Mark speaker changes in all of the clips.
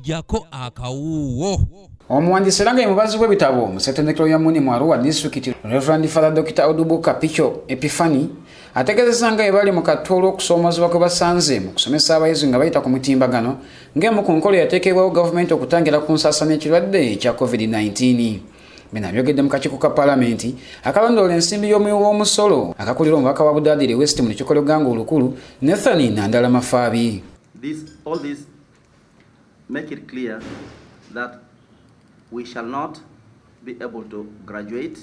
Speaker 1: jako akawuwo.
Speaker 2: Omuwandiisi era nga ye mubazi w'ebitabo mu ssettendekero ya Muni mu Arua disitulikiti Reverend Father Dr. Odubuka Picho Epifani ategeezezza nga bali mu katolo okusoomozebwa kwe basanze mu kusomesa abayizi nga bayita ku mutimbagano ng'emu ku nkola yateekebwawo gavumenti okutangira ku nsaasaanya ekirwadde ekya COVID-19. Bino byogedde mu kakiiko ka Paalamenti akalondoola ensimbi y'omuwi w'omusolo akakulira omubaka wa Budaadiri West mu Lukiiko Luganga Olukulu Nathan Nandala Mafaabi.
Speaker 3: All this make it clear that we shall not be able to graduate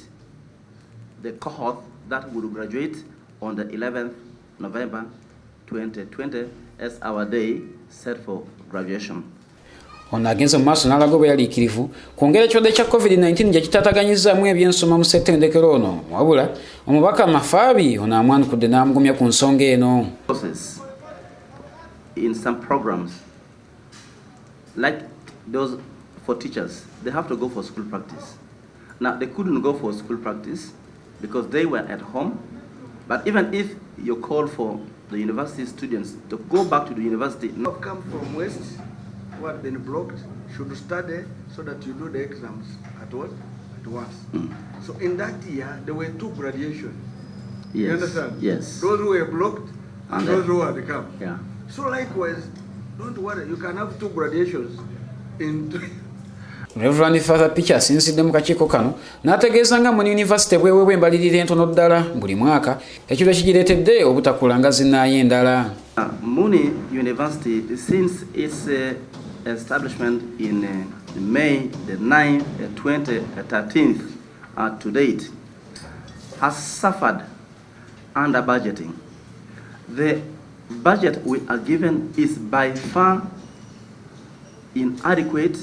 Speaker 3: the cohort that will graduate on the 11th November 2020 as our day set for graduation.
Speaker 2: Ono agenze mu maaso n'alaga bwe yaliikirivu kwongera ekirwadde kya COVID-19 gye kitaataganyizaamu ebyensoma mu ssettendekero ono wabula omubaka Mafaabi ono amwanukudde n'amugumya ku nsonga eno.
Speaker 3: In some programs like those for teachers, they have to go for school practice. Now they couldn't go for school practice because they were at home, but even if you call for the university students to go back to the university,
Speaker 4: not come from West who had been blocked should study so that you do the exams at once. So in that year there were 2 graduations.
Speaker 3: Yes.
Speaker 4: You understand?
Speaker 3: Yes.
Speaker 4: Those who were blocked and those who had come.
Speaker 3: Yeah.
Speaker 4: So likewise, don't worry, you can have 2 graduations in
Speaker 2: Reverend Father Picha asinzidde mu kakiiko kano n'ategeeza nga mu yunivasite bweweebwa embalirira entono ddala buli mwaka ekiro kigireetedde obutakula nga zinnaayo endala.
Speaker 3: Muni University, since its establishment in May the 9th, 2013 to date, has suffered under budgeting. The budget we are given is by far inadequate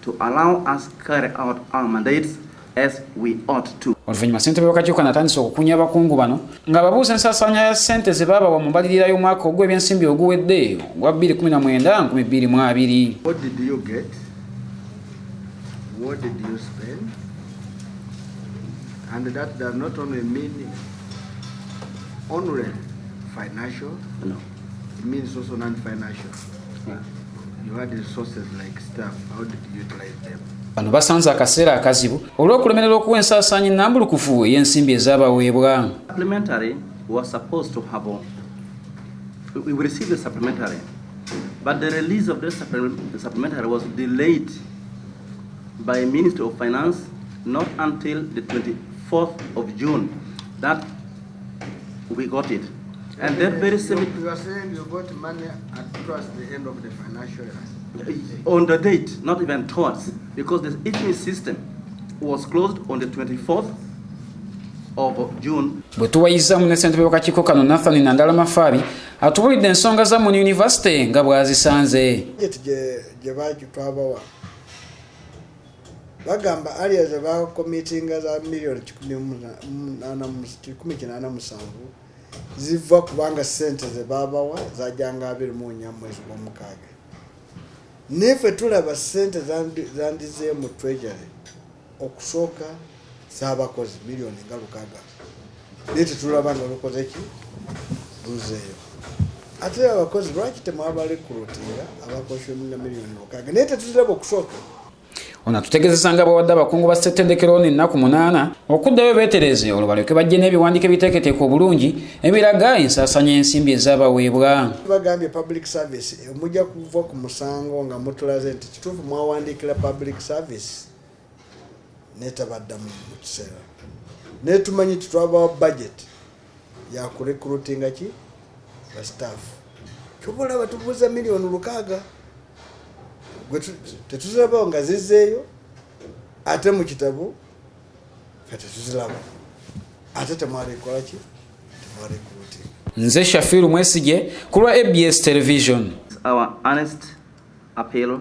Speaker 3: to allow us carry out our mandates as we ought to.
Speaker 2: Oluvannyuma ssentebe w'akakiiko n'atandise okukunya abakungu bano nga babuuza ensaasaanya ya ssente ze baabawa mu mbalirira y'omwaka ogw'ebyensimbi oguwedde ogwa 2019-2020.
Speaker 4: What did you get? What did you spend? And that does not only mean only financial,
Speaker 3: No.
Speaker 4: it means also non-financial.
Speaker 3: Yeah.
Speaker 4: You had resources like staff, how did you utilize them?
Speaker 2: Bano basanze akaseera akazibu olw'okulemerera okuwa ensaasaanya nnambulukufu ey'ensimbi ezaabaweebwa.
Speaker 3: Supplementary was supposed to have, we received the supplementary, but the release of the supplementary was delayed by Ministry of Finance not until the 24th of June that we got it. And that very same.
Speaker 4: You are saying you got money towards the end of the financial year?
Speaker 3: On the date, not even towards, because the HME system was closed on the 24th of June.
Speaker 2: Bwe tuwayizzaamu ne ssentebe w'akakiiko kano Nathan Nandala Mafaabi atubulidde ensonga za Muni University nga bw'azisanze.
Speaker 4: Gye bagitwabawa bagamba aliya ze bakomitinga za miliyoni 187 ziva kubanga ssente ze babawa zajjanga 24 mwezi gw'omukaaga. Niffe tulaba ssente zandizeeyo mu treasury okusooka z'abakozi miliyoni nga 600 naye tetulaba nga lukoze ki luzeeyo. Ate abakozi lwaki temwabarekrutinga abakozi nga miliyoni 600 naye tetulaba okusooka.
Speaker 2: Ono atutegeezezza nga bawadde abakungu ba ssettendekero ono ennaku 8 okuddayo beetereze olwo balyoke bajje n'ebiwandiiko ebiteeketeeke obulungi ebiraga ensaasaanya y'ensimbi ezaabaweebwa.
Speaker 4: Bagambye public service mujja kuva ku musango nga mutulaze nti kituufu mwawandiikira public service netabaddamu mu kiseera. Naye tumanyi titwabawa budget ya kurekrutinga ki ba staff. Kyobula batubuuza miliyoni 600 tetuziraba nga zizzeeyo ate mu kitabu tetuziraba ate temwalikola ki temwarekrutinga.
Speaker 2: Nze Shafiru Mwesigye ku lwa ABS Television.
Speaker 3: Our honest appeal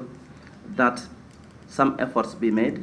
Speaker 3: that some efforts be made